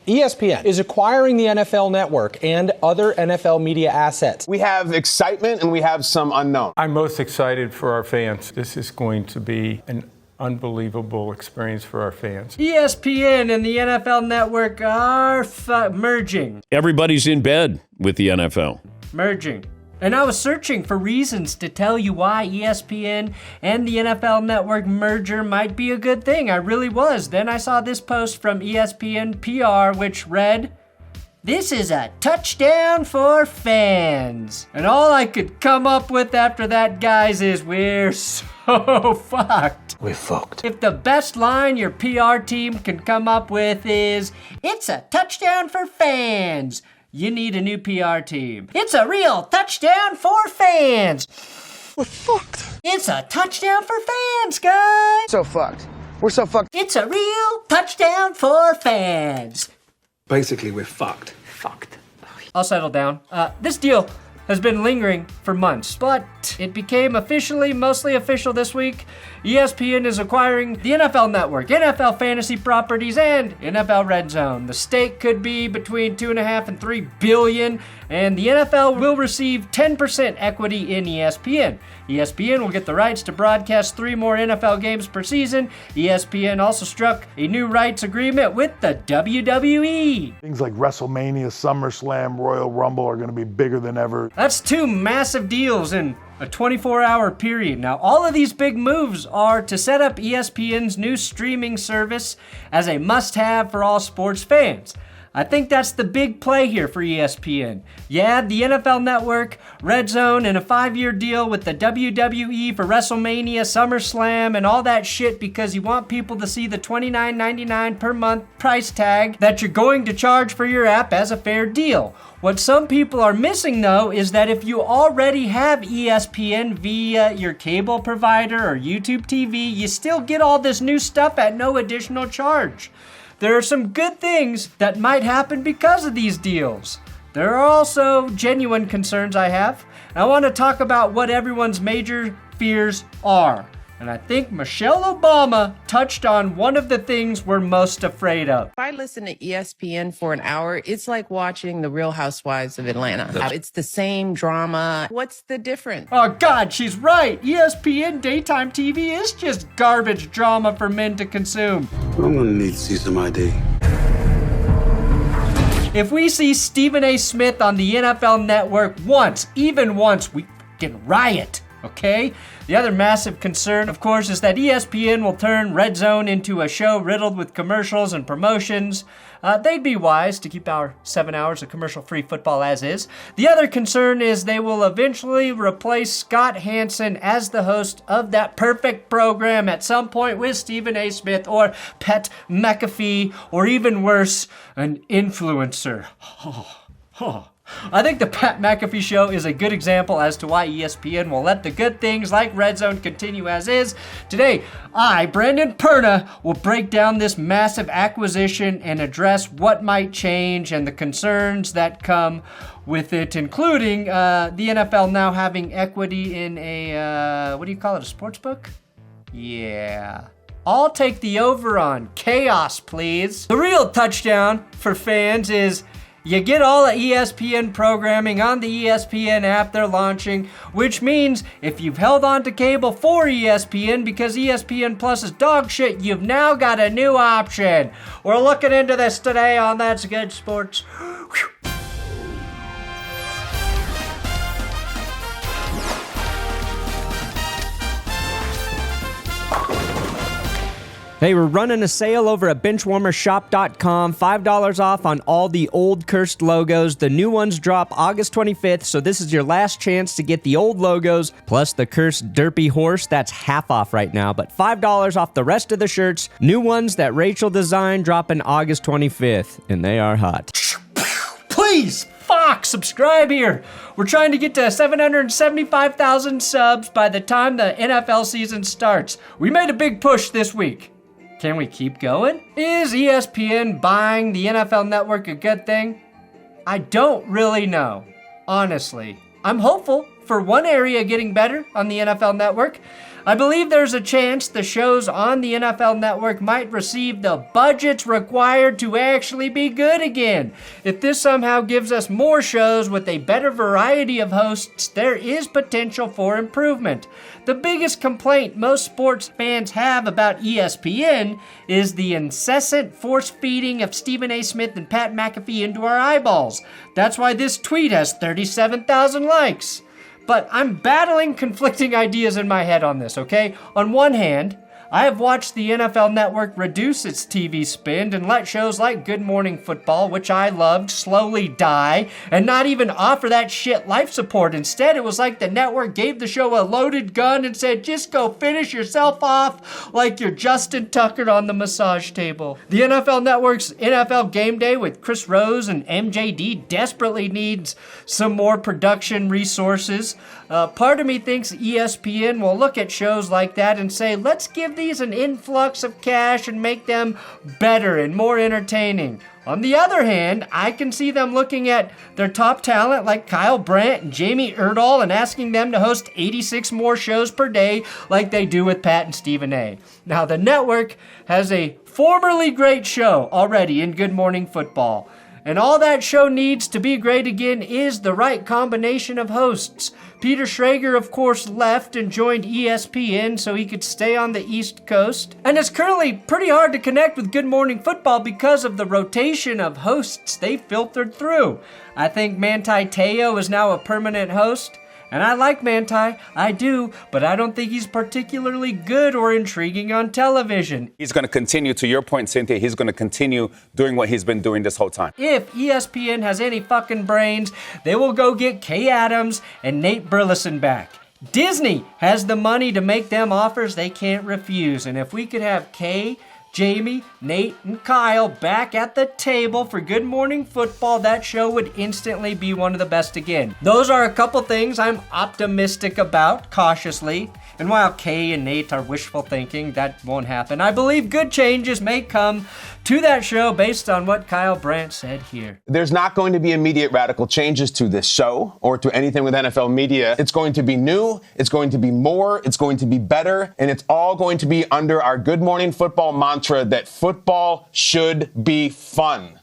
ESPN is acquiring the NFL Network and other NFL media assets. We have excitement and we have some unknown. I'm most excited for our fans. This is going to be an unbelievable experience for our fans. ESPN and the NFL Network are merging. Everybody's in bed with the NFL. Merging. And I was searching for reasons to tell you why ESPN and the NFL Network merger might be a good thing. I really was. Then I saw this post from ESPN PR, which read, "This is a touchdown for fans." And all I could come up with after that, guys, is we're so fucked. We're fucked. If the best line your PR team can come up with is, "It's a touchdown for fans," you need a new PR team. It's a real touchdown for fans. We're fucked. It's a touchdown for fans, guys. So fucked. We're so fucked. It's a real touchdown for fans. Basically, we're fucked. Fucked. I'll settle down. This deal has been lingering for months, but it became mostly official this week. ESPN is acquiring the NFL Network, NFL Fantasy Properties, and NFL RedZone. The stake could be between $2.5 and $3 billion, and the NFL will receive 10% equity in ESPN. ESPN will get the rights to broadcast 3 more NFL games per season. ESPN also struck a new rights agreement with the WWE. Things like WrestleMania, SummerSlam, Royal Rumble are going to be bigger than ever. That's 2 massive deals in a 24-hour period. Now, all of these big moves are to set up ESPN's new streaming service as a must-have for all sports fans. I think that's the big play here for ESPN. You add the NFL Network, RedZone, and a 5-year deal with the WWE for WrestleMania, SummerSlam, and all that shit because you want people to see the $29.99 per month price tag that you're going to charge for your app as a fair deal. What some people are missing, though, is that if you already have ESPN via your cable provider or YouTube TV, you still get all this new stuff at no additional charge. There are some good things that might happen because of these deals. There are also genuine concerns I have. I want to talk about what everyone's major fears are. And I think Michelle Obama touched on one of the things we're most afraid of. If I listen to ESPN for an hour, it's like watching The Real Housewives of Atlanta. It's the same drama. What's the difference? Oh God, she's right. ESPN daytime TV is just garbage drama for men to consume. I'm gonna need to see some ID. If we see Stephen A. Smith on the NFL Network once, even once, we can riot, okay? The other massive concern, of course, is that ESPN will turn RedZone into a show riddled with commercials and promotions. They'd be wise to keep our 7 hours of commercial-free football as is. The other concern is they will eventually replace Scott Hanson as the host of that perfect program at some point with Stephen A. Smith or Pat McAfee, or even worse, an influencer. I think the Pat McAfee show is a good example as to why ESPN will let the good things like RedZone continue as is. Today, I, Brandon Perna, will break down this massive acquisition and address what might change and the concerns that come with it, including the NFL now having equity in a, what do you call it, a sports book? Yeah. I'll take the over on chaos, please. The real touchdown for fans is you get all the ESPN programming on the ESPN app they're launching, which means if you've held on to cable for ESPN because ESPN Plus is dog shit, you've now got a new option. We're looking into this today on That's Good Sports. Hey, we're running a sale over at benchwarmershop.com. $5 off on all the old cursed logos. The new ones drop August 25th, so this is your last chance to get the old logos, plus the cursed derpy horse. That's half off right now, but $5 off the rest of the shirts. New ones that Rachel designed dropping August 25th, and they are hot. Please, fuck, subscribe here. We're trying to get to 775,000 subs by the time the NFL season starts. We made a big push this week. Can we keep going? Is ESPN buying the NFL Network a good thing? I don't really know, honestly. I'm hopeful for one area getting better on the NFL Network. I believe there's a chance the shows on the NFL Network might receive the budgets required to actually be good again. If this somehow gives us more shows with a better variety of hosts, there is potential for improvement. The biggest complaint most sports fans have about ESPN is the incessant force-feeding of Stephen A. Smith and Pat McAfee into our eyeballs. That's why this tweet has 37,000 likes. But I'm battling conflicting ideas in my head on this, okay? On one hand, I have watched the NFL Network reduce its TV spend and let shows like Good Morning Football, which I loved, slowly die and not even offer that shit life support. Instead, it was like the network gave the show a loaded gun and said, just go finish yourself off like you're Justin Tucker on the massage table. The NFL Network's NFL Game Day with Chris Rose and MJD desperately needs some more production resources. Part of me thinks ESPN will look at shows like that and say, let's give these an influx of cash and make them better and more entertaining. On the other hand, I can see them looking at their top talent like Kyle Brandt and Jamie Erdahl and asking them to host 86 more shows per day like they do with Pat and Stephen A. Now, the network has a formerly great show already in Good Morning Football. And all that show needs to be great again is the right combination of hosts. Peter Schrager, of course, left and joined ESPN so he could stay on the East Coast. And it's currently pretty hard to connect with Good Morning Football because of the rotation of hosts they filtered through. I think Manti Te'o is now a permanent host. And I like Manti, I do, but I don't think he's particularly good or intriguing on television. He's going to continue, to your point, Cynthia, he's going to continue doing what he's been doing this whole time. If ESPN has any fucking brains, they will go get Kay Adams and Nate Burleson back. Disney has the money to make them offers they can't refuse, and if we could have Kay, Jamie, Nate, and Kyle back at the table for Good Morning Football, that show would instantly be one of the best again. Those are a couple things I'm optimistic about, cautiously. And while Kay and Nate are wishful thinking, that won't happen. I believe good changes may come to that show based on what Kyle Brandt said here. There's not going to be immediate radical changes to this show or to anything with NFL media. It's going to be new, it's going to be more, it's going to be better, and it's all going to be under our Good Morning Football mantra that football should be fun.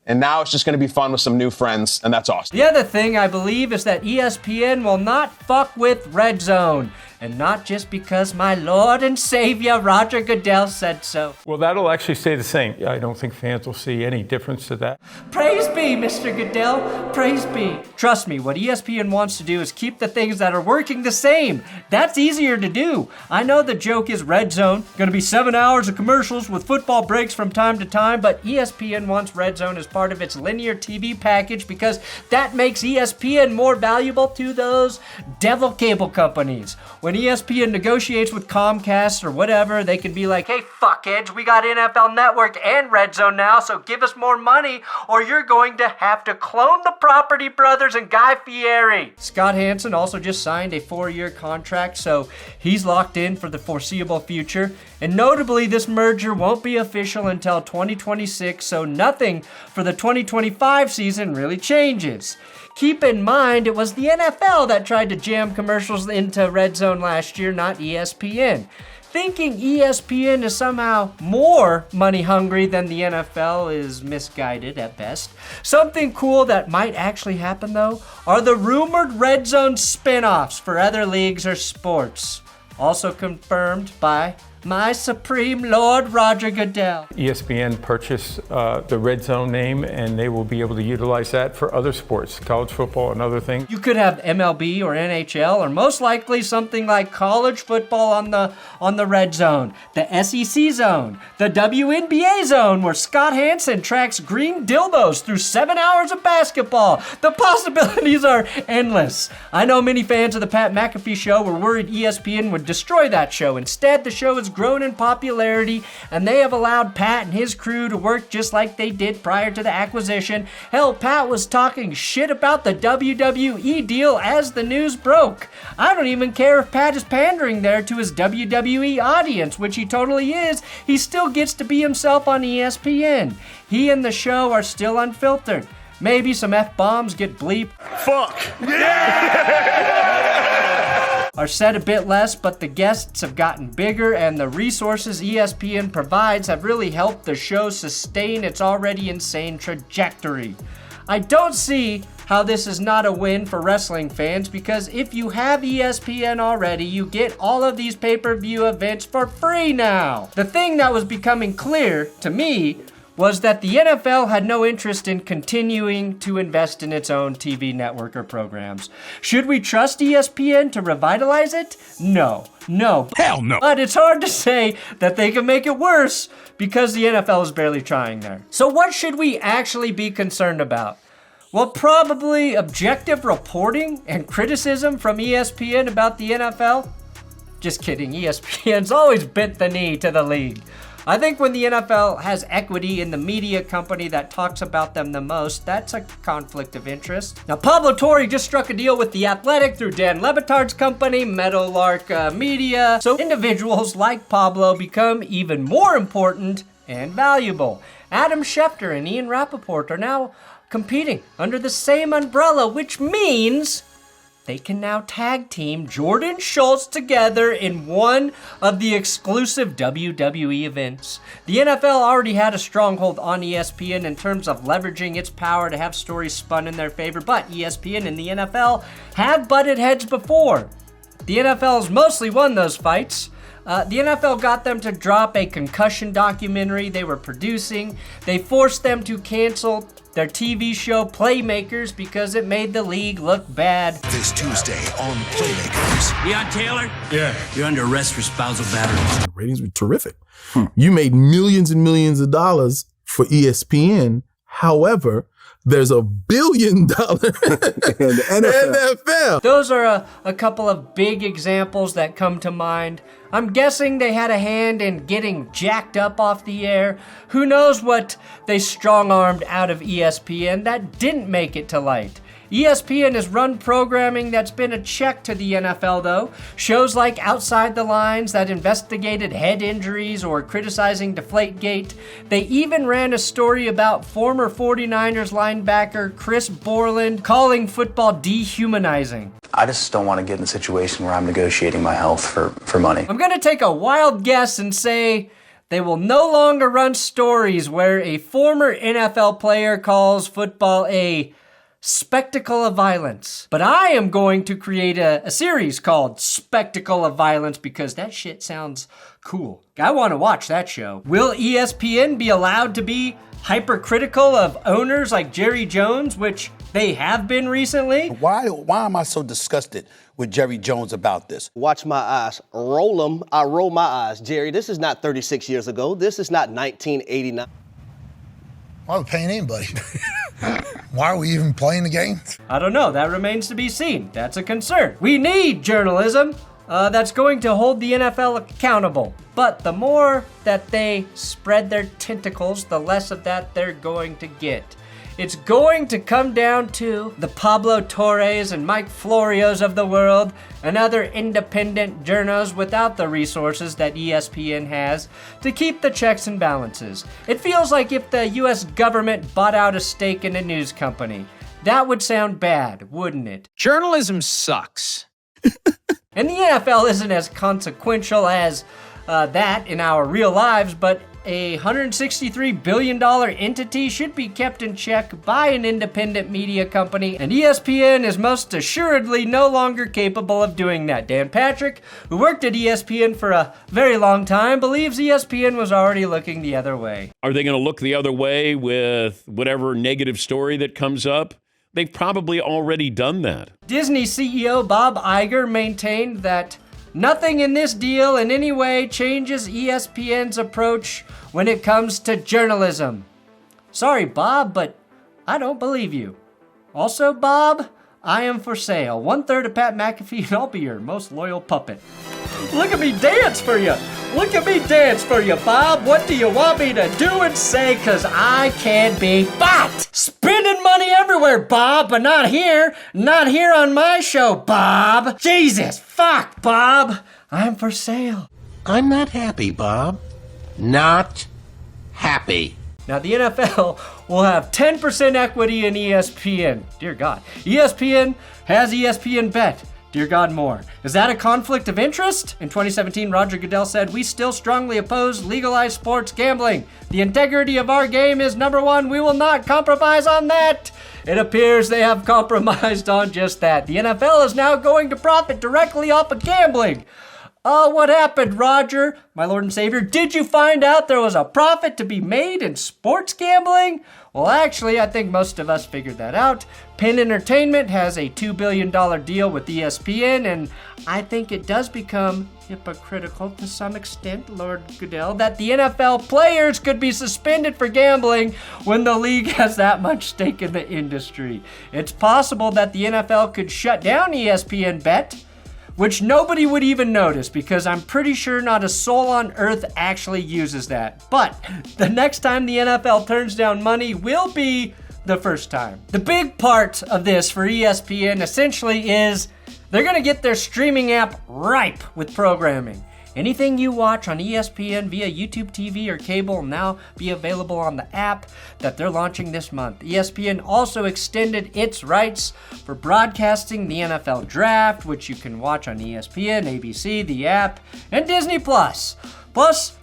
And now it's just going to be fun with some new friends, and that's awesome. The other thing I believe is that ESPN will not fuck with RedZone. And not just because my Lord and Savior Roger Goodell said so. Well, that'll actually stay the same. I don't think fans will see any difference to that. Praise be, Mr. Goodell. Praise be. Trust me, what ESPN wants to do is keep the things that are working the same. That's easier to do. I know the joke is RedZone. Gonna be 7 hours of commercials with football breaks from time to time, but ESPN wants RedZone as part of its linear TV package because that makes ESPN more valuable to those devil cable companies. When ESPN negotiates with Comcast or whatever, they can be like, hey, fuckheads, we got NFL Network and RedZone now, so give us more money or you're going to have to clone the Property Brothers and Guy Fieri. Scott Hansen also just signed a 4-year contract, so he's locked in for the foreseeable future. And notably, this merger won't be official until 2026, so nothing for the 2025 season really changes. Keep in mind, it was the NFL that tried to jam commercials into RedZone last year, not ESPN. Thinking ESPN is somehow more money hungry than the NFL is misguided at best. Something cool that might actually happen, though, are the rumored RedZone spin-offs for other leagues or sports. Also confirmed by my Supreme Lord Roger Goodell. ESPN purchased the RedZone name, and they will be able to utilize that for other sports, college football and other things. You could have MLB or NHL, or most likely something like college football on the RedZone, the SEC zone, the WNBA zone, where Scott Hansen tracks green dildos through 7 hours of basketball. The possibilities are endless. I know many fans of the Pat McAfee show were worried ESPN would destroy that show. Instead, the show has grown in popularity, and they have allowed Pat and his crew to work just like they did prior to the acquisition. Hell, Pat was talking shit about the WWE deal as the news broke. I don't even care if Pat is pandering there to his WWE audience, which he totally is. He still gets to be himself on ESPN. He and the show are still unfiltered. Maybe some F-bombs get bleeped. Fuck! Yeah! are said a bit less, but the guests have gotten bigger, and the resources ESPN provides have really helped the show sustain its already insane trajectory. I don't see how this is not a win for wrestling fans, because if you have ESPN already, you get all of these pay-per-view events for free now. The thing that was becoming clear to me was that the NFL had no interest in continuing to invest in its own TV network or programs. Should we trust ESPN to revitalize it? No. Hell no. But it's hard to say that they can make it worse because the NFL is barely trying there. So what should we actually be concerned about? Well, probably objective reporting and criticism from ESPN about the NFL. Just kidding, ESPN's always bent the knee to the league. I think when the NFL has equity in the media company that talks about them the most, that's a conflict of interest. Now, Pablo Torre just struck a deal with The Athletic through Dan Le Batard's company, Meadowlark Media, so individuals like Pablo become even more important and valuable. Adam Schefter and Ian Rappaport are now competing under the same umbrella, which means they can now tag team Jordan Schultz together in one of the exclusive WWE events. The NFL already had a stronghold on ESPN in terms of leveraging its power to have stories spun in their favor, but ESPN and the NFL have butted heads before. The NFL has mostly won those fights. The NFL got them to drop a concussion documentary they were producing. They forced them to cancel their TV show Playmakers because it made the league look bad. This Tuesday on Playmakers. Deion Taylor? Yeah. You're under arrest for spousal battery. The ratings were terrific. You made millions and millions of dollars for ESPN. However, there's $1 billion in the NFL. Those are a couple of big examples that come to mind. I'm guessing they had a hand in getting jacked up off the air. Who knows what they strong-armed out of ESPN that didn't make it to light. ESPN has run programming that's been a check to the NFL, though. Shows like Outside the Lines that investigated head injuries or criticizing Deflategate. They even ran a story about former 49ers linebacker Chris Borland calling football dehumanizing. I just don't want to get in a situation where I'm negotiating my health for money. I'm going to take a wild guess and say they will no longer run stories where a former NFL player calls football a spectacle of violence. But I am going to create a series called Spectacle of Violence because that shit sounds cool. I want to watch that show. Will ESPN be allowed to be hypercritical of owners like Jerry Jones, which they have been recently? Why am I so disgusted with Jerry Jones about this? Watch my eyes. Roll them. I roll my eyes. Jerry, this is not 36 years ago. This is not 1989. Why are we paying anybody? Why are we even playing the game? I don't know. That remains to be seen. That's a concern. We need journalism that's going to hold the NFL accountable. But the more that they spread their tentacles, the less of that they're going to get. It's going to come down to the Pablo Torres and Mike Florios of the world and other independent journos without the resources that ESPN has to keep the checks and balances. It feels like if the US government bought out a stake in a news company. That would sound bad, wouldn't it? Journalism sucks. And the NFL isn't as consequential as that in our real lives, but a $163 billion entity should be kept in check by an independent media company, and ESPN is most assuredly no longer capable of doing that. Dan Patrick, who worked at ESPN for a very long time, believes ESPN was already looking the other way. Are they going to look the other way with whatever negative story that comes up? They've probably already done that. Disney CEO Bob Iger maintained that nothing in this deal in any way changes ESPN's approach when it comes to journalism. Sorry, Bob, but I don't believe you. Also, Bob, I am for sale. 1/3 of Pat McAfee and I'll be your most loyal puppet. Look at me dance for you. Look at me dance for you, Bob. What do you want me to do and say? Cause I can be bought. Spending money everywhere, Bob, but not here. Not here on my show, Bob. Jesus, fuck, Bob. I'm for sale. I'm not happy, Bob. Not happy. Now, the NFL will have 10% equity in ESPN. Dear God. ESPN has ESPN Bet, Dear God, more. Is that a conflict of interest? In 2017, Roger Goodell said, "We still strongly oppose legalized sports gambling. The integrity of our game is number one. We will not compromise on that." It appears they have compromised on just that. The NFL is now going to profit directly off of gambling. Oh, what happened, Roger? My Lord and Savior, did you find out there was a profit to be made in sports gambling? Well, actually, I think most of us figured that out. Penn Entertainment has a $2 billion deal with ESPN, and I think it does become hypocritical to some extent, Lord Goodell, that the NFL players could be suspended for gambling when the league has that much stake in the industry. It's possible that the NFL could shut down ESPN Bet, which nobody would even notice because I'm pretty sure not a soul on earth actually uses that. But the next time the NFL turns down money will be the first time. The big part of this for ESPN essentially is they're going to get their streaming app ripe with programming. Anything you watch on ESPN via YouTube TV or cable will now be available on the app that they're launching this month. ESPN also extended its rights for broadcasting the NFL Draft, which you can watch on ESPN, ABC, the app, and Disney+. Plus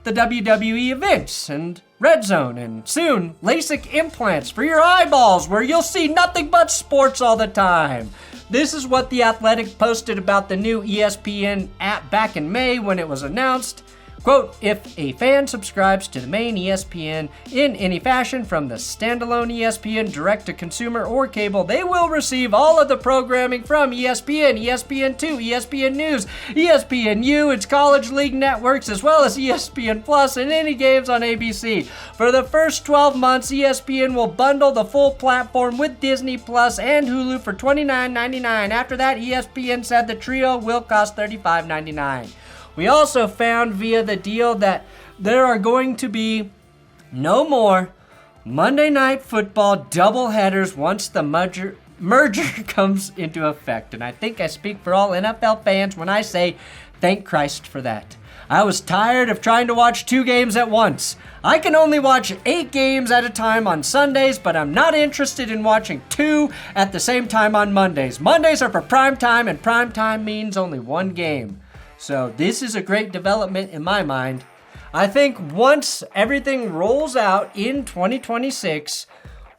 the WWE events and RedZone, and soon LASIK implants for your eyeballs where you'll see nothing but sports all the time. This is what The Athletic posted about the new ESPN app back in May when it was announced. Quote, "If a fan subscribes to the main ESPN in any fashion from the standalone ESPN direct-to-consumer or cable, they will receive all of the programming from ESPN, ESPN2, ESPN News, ESPNU, its college league networks, as well as ESPN Plus and any games on ABC. For the first 12 months, ESPN will bundle the full platform with Disney Plus and Hulu for $29.99. After that, ESPN said the trio will cost $35.99. We also found via the deal that there are going to be no more Monday Night Football doubleheaders once the merger comes into effect. And I think I speak for all NFL fans when I say thank Christ for that. I was tired of trying to watch 2 games at once. I can only watch 8 games at a time on Sundays, but I'm not interested in watching 2 at the same time on Mondays. Mondays are for prime time, and prime time means only 1 game. So this is a great development in my mind. I think once everything rolls out in 2026,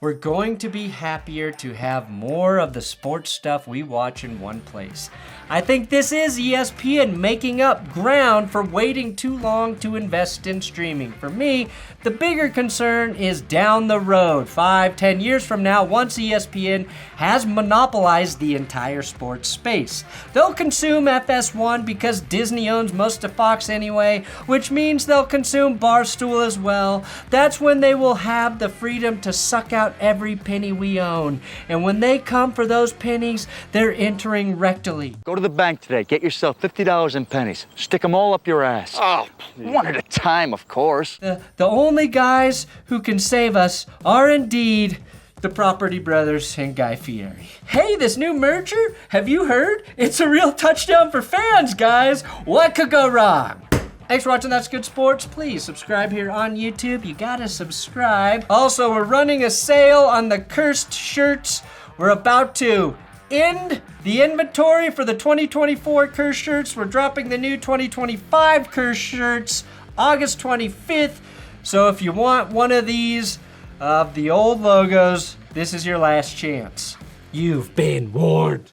we're going to be happier to have more of the sports stuff we watch in one place. I think this is ESPN making up ground for waiting too long to invest in streaming. For me, the bigger concern is down the road, 5-10 years from now, once ESPN has monopolized the entire sports space. They'll consume FS1 because Disney owns most of Fox anyway, which means they'll consume Barstool as well. That's when they will have the freedom to suck out every penny we own. And when they come for those pennies, they're entering rectally. Go to the bank today. Get yourself $50 in pennies. Stick them all up your ass. Oh, please. One at a time, of course. The only guys who can save us are indeed the Property Brothers and Guy Fieri. Hey, this new merger, have you heard? It's a real touchdown for fans, guys. What could go wrong? Thanks for watching That's Good Sports. Please subscribe here on YouTube. You gotta subscribe. Also, we're running a sale on the cursed shirts. We're about to end the inventory for the 2024 cursed shirts. We're dropping the new 2025 cursed shirts August 25th. So if you want one of these of the old logos, this is your last chance. You've been warned.